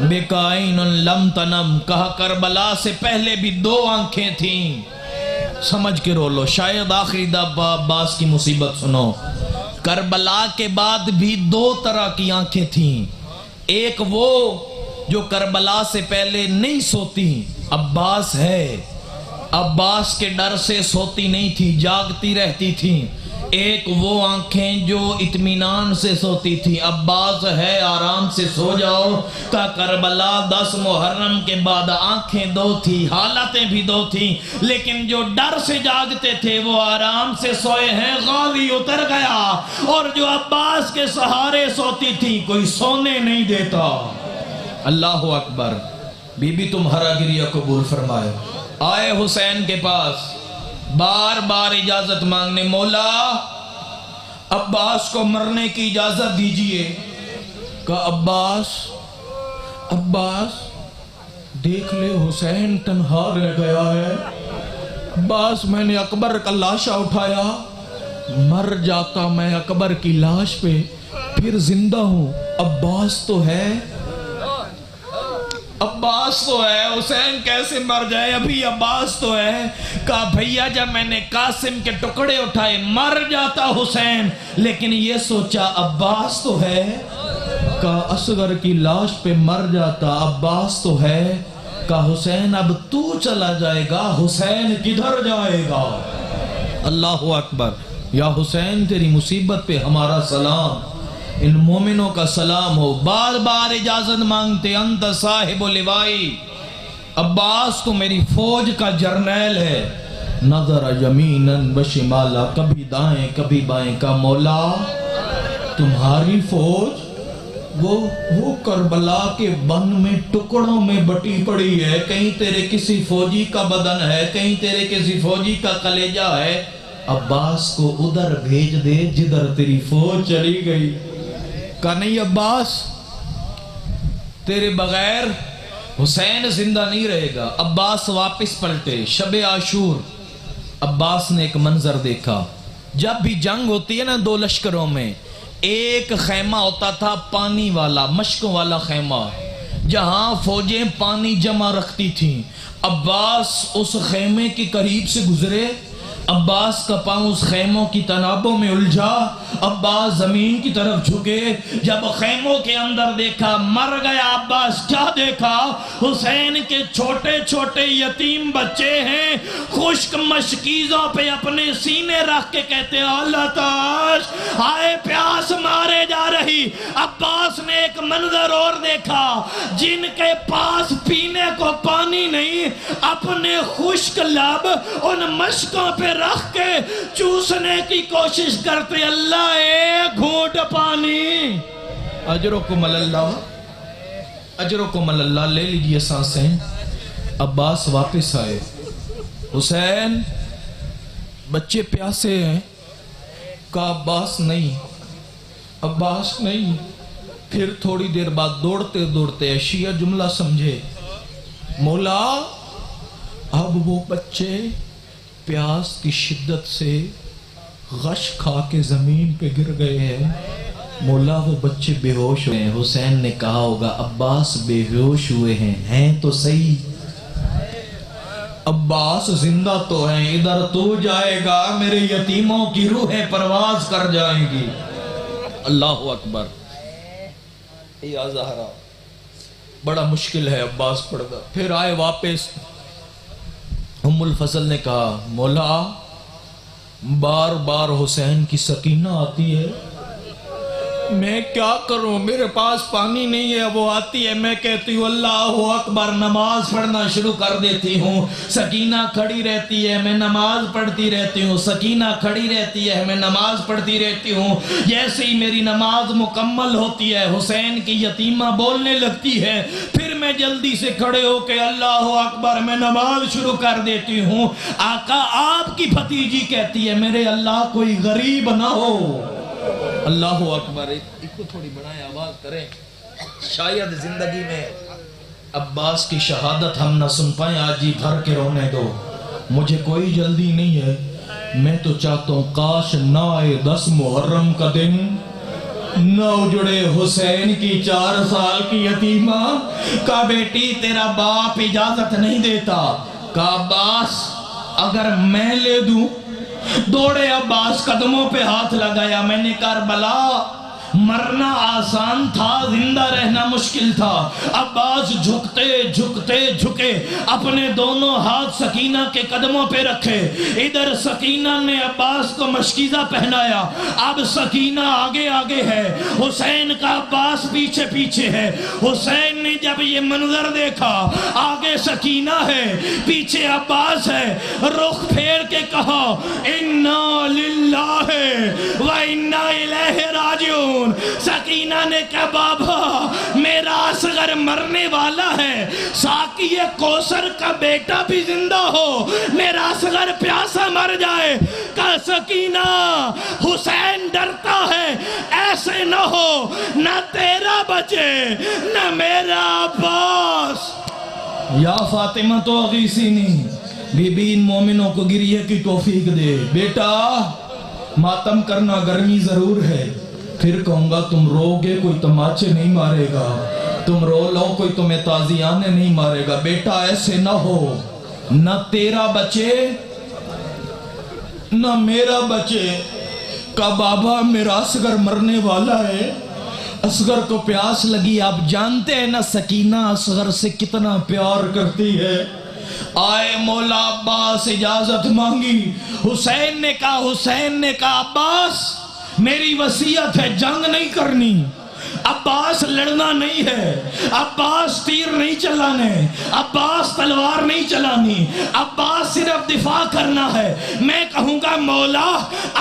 بکائن لم تنم، کہا کربلا سے پہلے بھی 2 آنکھیں تھیں، سمجھ کے رو لو، شاید آخری دفعہ عباس کی مصیبت سنو۔ کربلا کے بعد بھی 2 طرح کی آنکھیں تھیں، ایک وہ جو کربلا سے پہلے نہیں سوتی، عباس ہے، عباس کے ڈر سے سوتی نہیں تھی، جاگتی رہتی تھی۔ ایک وہ آنکھیں جو اطمینان سے سوتی تھی، عباس ہے آرام سے سو جاؤ۔ کا کربلا 10 محرم کے بعد آنکھیں 2 تھی، حالتیں بھی 2 تھیں، لیکن جو ڈر سے جاگتے تھے وہ آرام سے سوئے ہیں۔ غازی اتر گیا، اور جو عباس کے سہارے سوتی تھی کوئی سونے نہیں دیتا۔ اللہ اکبر۔ بی بی تمہارا گریہ قبول فرمائے۔ آئے حسین کے پاس بار بار اجازت مانگنے، مولا عباس کو مرنے کی اجازت دیجئے۔ کہا عباس دیکھ لے حسین تنہا رہ گیا ہے۔ عباس میں نے اکبر کا لاشا اٹھایا، مر جاتا میں اکبر کی لاش پہ، پھر زندہ ہوں، عباس تو ہے۔ عباس تو ہے، حسین کیسے مر جائے؟ ابھی عباس تو ہے۔ کہا بھیا جب میں نے قاسم کے ٹکڑے اٹھائے مر جاتا حسین، لیکن یہ سوچا عباس تو ہے۔ کہا اصغر کی لاش پہ مر جاتا، عباس تو ہے۔ کہا حسین اب تو چلا جائے گا، حسین کدھر جائے گا؟ اللہ اکبر۔ یا حسین تیری مصیبت پہ ہمارا سلام، ان مومنوں کا سلام ہو، بار بار اجازت مانگتے، انت صاحب لوائی، عباس تو میری فوج کا جرنیل ہے۔ نظر یمیناً و شمالا، کبھی دائیں کبھی بائیں، کا مولا تمہاری فوج وہ کربلا کے بن میں ٹکڑوں میں بٹی پڑی ہے، کہیں تیرے کسی فوجی کا بدن ہے، کہیں تیرے کسی فوجی کا کلیجہ ہے، عباس کو ادھر بھیج دے جدھر تیری فوج چلی گئی۔ کہا نہیں عباس، تیرے بغیر حسین زندہ نہیں رہے گا۔ عباس واپس پلٹے۔ شب عاشور عباس نے ایک منظر دیکھا، جب بھی جنگ ہوتی ہے نا دو لشکروں میں، ایک خیمہ ہوتا تھا پانی والا، مشکوں والا خیمہ، جہاں فوجیں پانی جمع رکھتی تھیں۔ عباس اس خیمے کے قریب سے گزرے، عباس کا پاؤں اس خیموں کی تنابوں میں الجھا، عباس زمین کی طرف جھکے، جب خیموں کے اندر دیکھا مر گیا عباس، کیا دیکھا؟ حسین کے چھوٹے چھوٹے یتیم بچے ہیں، خشک مشکیزوں پہ اپنے سینے رکھ کے کہتے ہیں اللہ تاش ہائے پیاس مارے جا رہی۔ عباس نے ایک منظر اور دیکھا، جن کے پاس پینے کو پانی نہیں، اپنے خشک لب ان مشکوں پہ رکھ کے چوسنے کی کوشش کرتے، اللہ ایک گھونٹ پانی۔ اجرکم اللہ، اجرکم اللہ، لے لیجئے سانسیں۔ عباس واپس آئے، حسین بچے پیاسے ہیں۔ کہا عباس نہیں، عباس نہیں۔ پھر تھوڑی دیر بعد دوڑتے دوڑتے شیعہ جملہ سمجھے، مولا اب وہ بچے پیاس کی شدت سے غش کھا کے زمین پہ گر گئے ہیں، مولا وہ بچے بے ہوش ہوئے ہیں۔ حسین نے کہا ہوگا عباس بے ہوش ہوئے ہیں تو صحیح، عباس زندہ تو ہیں، ادھر تو جائے گا میرے یتیموں کی روحیں پرواز کر جائیں گی۔ اللہ اکبر۔ یا زہرا، بڑا مشکل ہے عباس پڑ گا۔ پھر آئے واپس، ام الفضل نے کہا مولا بار بار حسین کی سکینہ آتی ہے، میں کیا کروں، میرے پاس پانی نہیں ہے، وہ آتی ہے میں کہتی ہوں اللہ اکبر، نماز پڑھنا شروع کر دیتی ہوں، سکینہ کھڑی رہتی ہے، میں نماز پڑھتی رہتی ہوں، سکینہ کھڑی رہتی ہے، میں نماز پڑھتی رہتی ہوں۔ جیسے ہی میری نماز مکمل ہوتی ہے حسین کی یتیمہ بولنے لگتی ہے، پھر میں جلدی سے کھڑے ہو کے اللہ اکبر میں نماز شروع کر دیتی ہوں۔ آقا آپ کی بھتیجی کہتی ہے میرے اللہ کوئی غریب نہ ہو۔ اللہ اکبر۔ ایک کو تھوڑی بڑھائیں، آواز کریں، شاید زندگی میں عباس کی شہادت ہم نہ سن پائیں، آج ہی بھر کے رونے دو، مجھے کوئی جلدی نہیں ہے، میں تو چاہتا ہوں کاش نہ آئے 10 محرم کا دن، نہ اجڑے حسین کی 4 سال کی یتیمہ۔ کہا بیٹی تیرا باپ اجازت نہیں دیتا۔ کہا عباس اگر میں لے دوں؟ دوڑے عباس، قدموں پہ ہاتھ لگایا، میں نے کربلا مرنا آسان تھا، زندہ رہنا مشکل تھا۔ عباس جھکتے جھکتے جھکے، اپنے دونوں ہاتھ سکینہ کے قدموں پہ رکھے، ادھر سکینہ نے عباس کو مشکیزہ پہنایا، اب سکینہ آگے آگے ہے، حسین کا عباس پیچھے پیچھے ہے۔ حسین نے جب یہ منظر دیکھا، آگے سکینہ ہے پیچھے عباس ہے، رخ پھیر کے کہا انا للہ و انا الیہ راجعون۔ سکینہ نے کہا بابا میرا اصغر مرنے والا ہے، ساقی کوثر کا بیٹا بھی زندہ ہو، میرا اصغر پیاسا مر جائے۔ کہا سکینہ حسین ڈرتا ہے، ایسے نہ ہو نہ تیرا بچے نہ میرا عباس۔ یا فاطمہ تو اغیثینی، بی بی ان مومنوں کو گریہ کی توفیق دے۔ بیٹا ماتم کرنا گرمی ضرور ہے، پھر کہوں گا تم رو گے کوئی تماچے نہیں مارے گا، تم رو لو کوئی تمہیں تازیانے نہیں مارے گا. بیٹا ایسے نہ ہو، نہ تیرا بچے نہ میرا بچے. کہا بابا میرا اصغر مرنے والا ہے، اصغر کو پیاس لگی. آپ جانتے ہیں نا سکینہ اصغر سے کتنا پیار کرتی ہے. آئے مولا عباس اجازت مانگی. حسین نے کہا عباس میری وصیت ہے جنگ نہیں کرنی، عباس لڑنا نہیں ہے، عباس تیر نہیں چلانے، عباس تلوار نہیں چلانی، عباس صرف دفاع کرنا ہے. میں کہوں گا مولا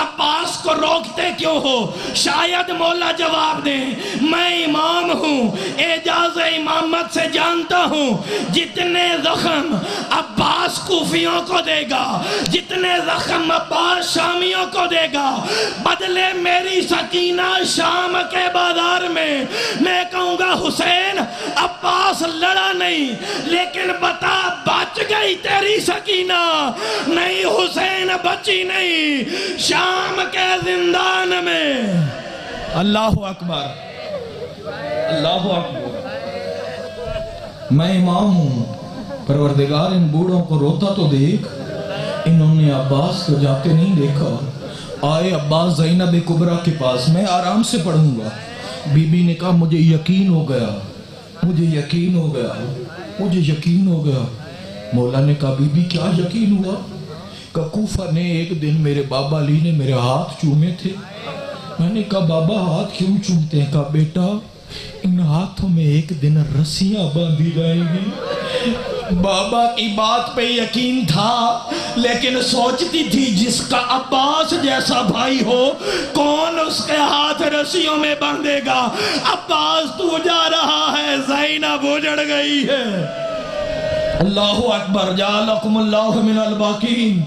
عباس کو روکتے کیوں ہو؟ شاید مولا جواب دیں میں امام ہوں، اعجاز امامت سے جانتا ہوں جتنے زخم عباس کوفیوں کو دے گا، جتنے زخم عباس شامیوں کو دے گا، بدلے میری سکینہ شام کے بازار میں میں کہوں گا حسین عباس لڑا نہیں لیکن بتا بچ گئی تیری سکینہ؟ نہیں حسین بچی نہیں شام کے زندان میں. اللہ اکبر اللہ اکبر. میں امام ہوں، پروردگار ان بوڑھوں کو روتا تو دیکھ، انہوں نے عباس کو جاتے نہیں دیکھا. آئے عباس زینب کبریٰ کے پاس، میں آرام سے پڑھوں گا. بی بی نے کہا مجھے یقین ہو گیا، مجھے یقین ہو گیا، مجھے یقین ہو گیا. مولا نے کہا بی بی کیا یقین ہوا؟ کہ کوفہ نے ایک دن میرے بابا علی نے میرے ہاتھ چومے تھے. میں نے کہا بابا ہاتھ کیوں چومتے ہیں؟ کہا بیٹا ان ہاتھوں میں ایک دن رسیاں باندھی جائیں گی. بابا کی بات پہ یقین تھا لیکن سوچتی تھی جس کا عباس جیسا بھائی ہو کون اس کے ہاتھ رسیوں میں باندھے گا. عباس تو جا رہا ہے، زینب اجڑ گئی ہے. اللہ اکبر. جعلکم اللہ من الباقین.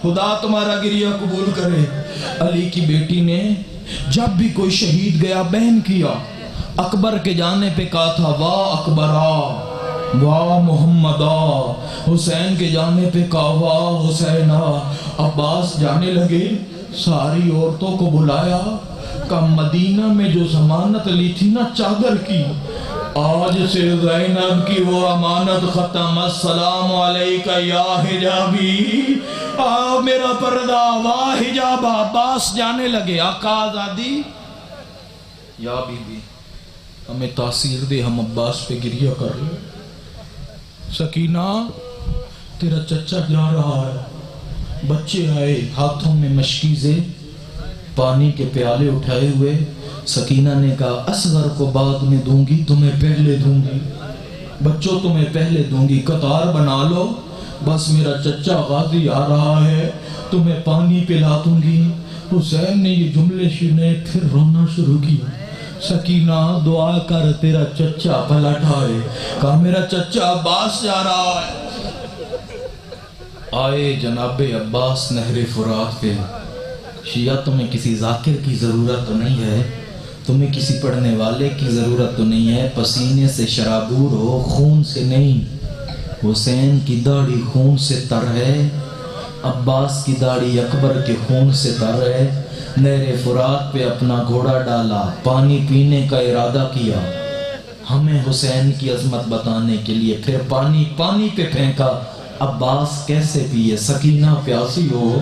خدا تمہارا گریہ قبول کرے. علی کی بیٹی نے جب بھی کوئی شہید گیا بہن کیا. اکبر کے جانے پہ کہا تھا واہ اکبرہ واہ محمدہ. حسین کے جانے پہ کہا واہ حسینہ. عباس جانے لگے، ساری عورتوں کو بلایا. کہ مدینہ میں جو ضمانت لی تھی نا چادر کی، آج سے زینب کی وہ امانت ختم. السلام علیکہ یا حجابی، میرا پردہ واہ حجاب. عباس جانے لگے. آقا آزادی یا بی بی ہمیں تاثیر دے، ہم عباس پہ گریہ کر رہے. سکینہ تیرا چچا جا رہا ہے. بچے آئے ہاتھوں میں مشکیزیں، پانی کے پیالے اٹھائے ہوئے. سکینہ نے کہا اصغر کو بعد میں دوں گی، تمہیں پہلے دوں گی. بچوں تمہیں پہلے دوں گی، قطار بنا لو، بس میرا چچا غازی آ رہا ہے، تمہیں پانی پلا دوں گی. حسین نے یہ جملے سنے پھر رونا شروع کیا. سکینہ دعا کر تیرا چچا پلٹ آئے. کہا میرا چچا عباس جا رہا ہے. آئے جناب عباس نہر فرات پہ. شیعہ تمہیں کسی ذاکر کی ضرورت تو نہیں ہے، تمہیں کسی پڑھنے والے کی ضرورت تو نہیں ہے. پسینے سے شرابور ہو، خون سے نہیں. حسین کی داڑھی خون سے تر ہے، عباس کی داڑھی اکبر کے خون سے تر ہے. نہر فرات پہ اپنا گھوڑا ڈالا، پانی پینے کا ارادہ کیا ہمیں حسین کی عظمت بتانے کے لیے. پھر پانی پہ پھینکا. عباس کیسے پیے؟ سکینہ پیاسی ہو.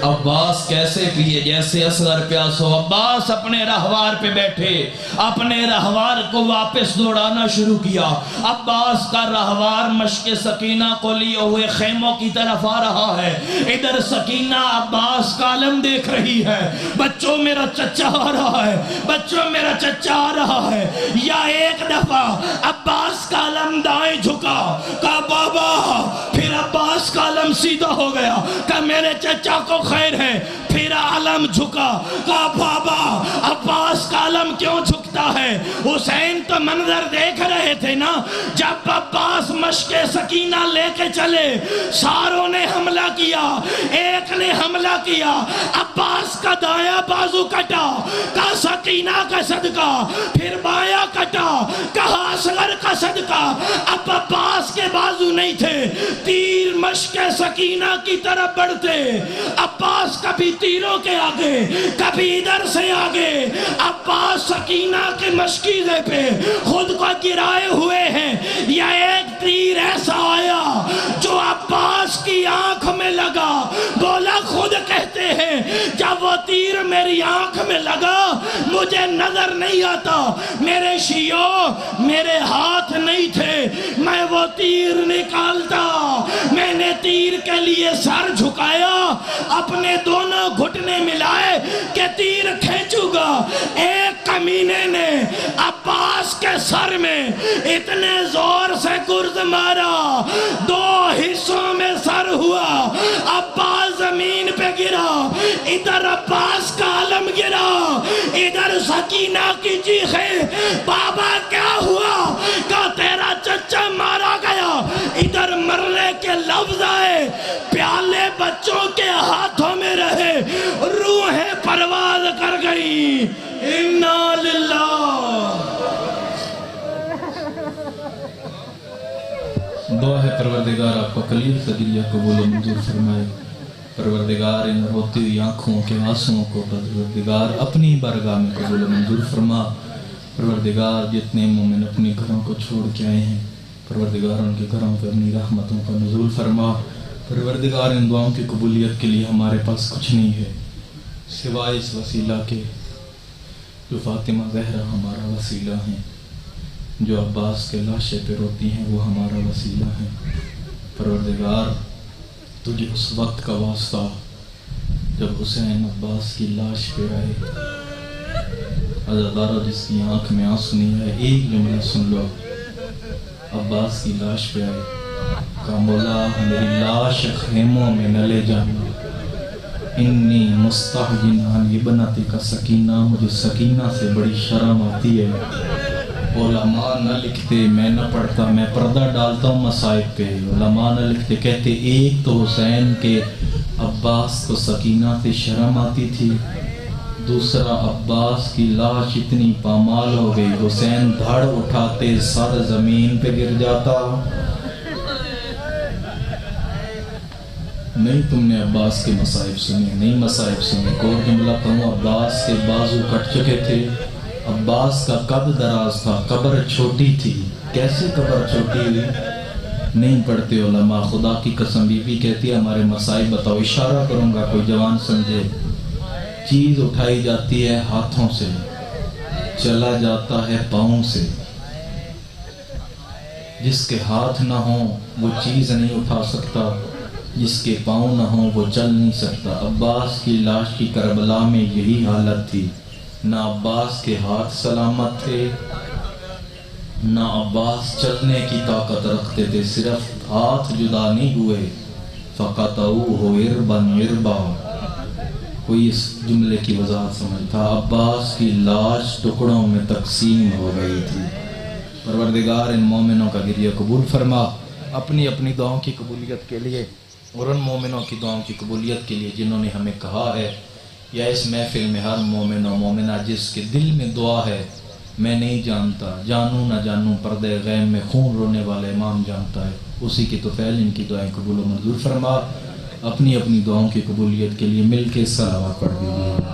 عباس کیسے پیے؟ جیسے اصغر پیاس ہو. عباس اپنے رہوار پہ بیٹھے، اپنے رہوار کو واپس دوڑانا شروع کیا. عباس کا رہوار مشق سکینہ کو لیے ہوئے خیموں کی طرف آ رہا ہے. ادھر سکینہ عباس کا علم دیکھ رہی ہے. بچوں میرا چچا آ رہا ہے، بچوں میرا چچا آ رہا ہے. یا ایک دفعہ عباس کا علم دائیں جھکا، کہا بابا. پھر عباس کا علم سیدھا ہو گیا کہ میرے چچا کو خیر ہے. پھر علم جھکا، کہا بابا عباس کا علم کیوں جھکتا ہے؟ حسین تو منظر دیکھ رہے تھے نا. جب عباس مشق سکینہ لے کے چلے، ساروں نے حملہ کیا. ایک نے حملہ کیا، عباس کا دایاں بازو کٹا، کہا سکینہ کا صدقہ. پھر بایاں کٹا، کہا اصغر کا صدقہ اب عباس کے بازو نہیں تھے، تیر مشق سکینہ کی طرف بڑھتے، عباس کبھی تیروں کے آگے کبھی ادھر سے آگے، عباس سکینہ کے مشکیزے پہ خود کو گرائے ہوئے ہیں، یا ایک تیر ایسا آیا جو عباس کی آنکھ میں لگا، بولا خود کہتے ہیں جب وہ تیر میری آنکھ میں لگا مجھے نظر نہیں آتا، میرے شیعوں میرے ہاتھ نہیں تھے، میں وہ تیر نکالتا، میں نے تیر کے لیے سر جھکایا، اپنے دونوں گھٹنے ملائے کہ تیر کھینچوں گا، ایک کمینے نے عباس کے سر میں اتنے زور سے گرز مارا، دو حصوں میں سر ہوا، عباس زمین پہ گرا، ادھر عباس کا علم گرا، ادھر سکینہ کی چیخیں، بابا کیا ہوا؟ کہا تیرا چچا مارا گیا، ادھر مرنے کے لفظ آئے، پیالے بچوں کے ہاتھوں میں رہے، روحیں پرواز کر گئی، انا للہ۔ دعا ہے پروردگار آپ کو قلیل صدیہ قبول و منظور فرمائے، پروردگار ان روتی ہوئی آنکھوں کے آنسوؤں کو پروردگار اپنی بارگاہ میں قبول و منظور فرما، پروردگار جتنے مومن اپنے گھروں کو چھوڑ کے آئے ہیں پروردگار ان کے گھروں پر اپنی رحمتوں کا نزول فرما، پروردگار ان دعاؤں کی قبولیت کے لیے ہمارے پاس کچھ نہیں ہے سوائے اس وسیلہ کے جو فاطمہ زہرا ہمارا وسیلہ ہیں، جو عباس کے لاشے پہ روتی ہیں وہ ہمارا وسیلہ ہیں، پروردگار تجھے اس وقت کا واسطہ جب حسین عباس کی لاش پہ آئے، عزادارہ جس کی آنکھ میں آنسو نہیں آئے، ایک جملہ سن لو، عباس کی لاش پہ آئے، کہا مولا میری لاش خیموں میں نہ لے جانا، انی مستحجن عن ابنتک سکینہ، مجھے سکینہ سے بڑی شرم آتی ہے، علماء نہ لکھتے میں نہ پڑھتا، میں پردہ ڈالتا ہوں مصائب پہ، علماء نہ لکھتے، کہتے ایک تو حسین کے عباس کو سکینہ سے شرم آتی تھی، دوسرا عباس کی لاش اتنی پامال ہو گئی حسین دھڑ اٹھاتے سر زمین پہ گر جاتا۔ نہیں تم نے عباس کے مصائب سنے، نہیں مصائب سنے، کو جملہ کہوں، عباس کے بازو کٹ چکے تھے، عباس کا قد دراز تھا، قبر چھوٹی تھی، کیسے قبر چھوٹی ہوئی؟ نہیں پڑھتے علماء، خدا کی قسم بی بی کہتی ہے ہمارے مصائب بتاؤ، اشارہ کروں گا کوئی جوان سمجھے، چیز اٹھائی جاتی ہے ہاتھوں سے، چلا جاتا ہے پاؤں سے، جس کے ہاتھ نہ ہوں وہ چیز نہیں اٹھا سکتا، جس کے پاؤں نہ ہوں وہ چل نہیں سکتا۔ عباس کی لاش کی کربلا میں یہی حالت تھی، نہ عباس کے ہاتھ سلامت تھے، نہ عباس چلنے کی طاقت رکھتے تھے، صرف ہاتھ جدا نہیں ہوئے، فَقَطَعُوهُ عِرْبًا عِرْبًا، کوئی اس جملے کی وضاحت سمجھتا، عباس کی لاش ٹکڑوں میں تقسیم ہو گئی تھی۔ پروردگار ان مومنوں کا گریہ قبول فرما، اپنی اپنی دعاؤں کی قبولیت کے لیے اور ان مومنوں کی دعاؤں کی قبولیت کے لیے جنہوں نے ہمیں کہا ہے، یا اس محفل میں ہر مومن و مومنہ جس کے دل میں دعا ہے، میں نہیں جانتا، جانوں نہ جانوں پردے غیب میں خون رونے والا امام جانتا ہے، اسی کی تو فعل ان کی دعائیں قبول و منظور فرما، اپنی اپنی دعاؤں کی قبولیت کے لیے مل کے صلوات پڑھ دیجیے۔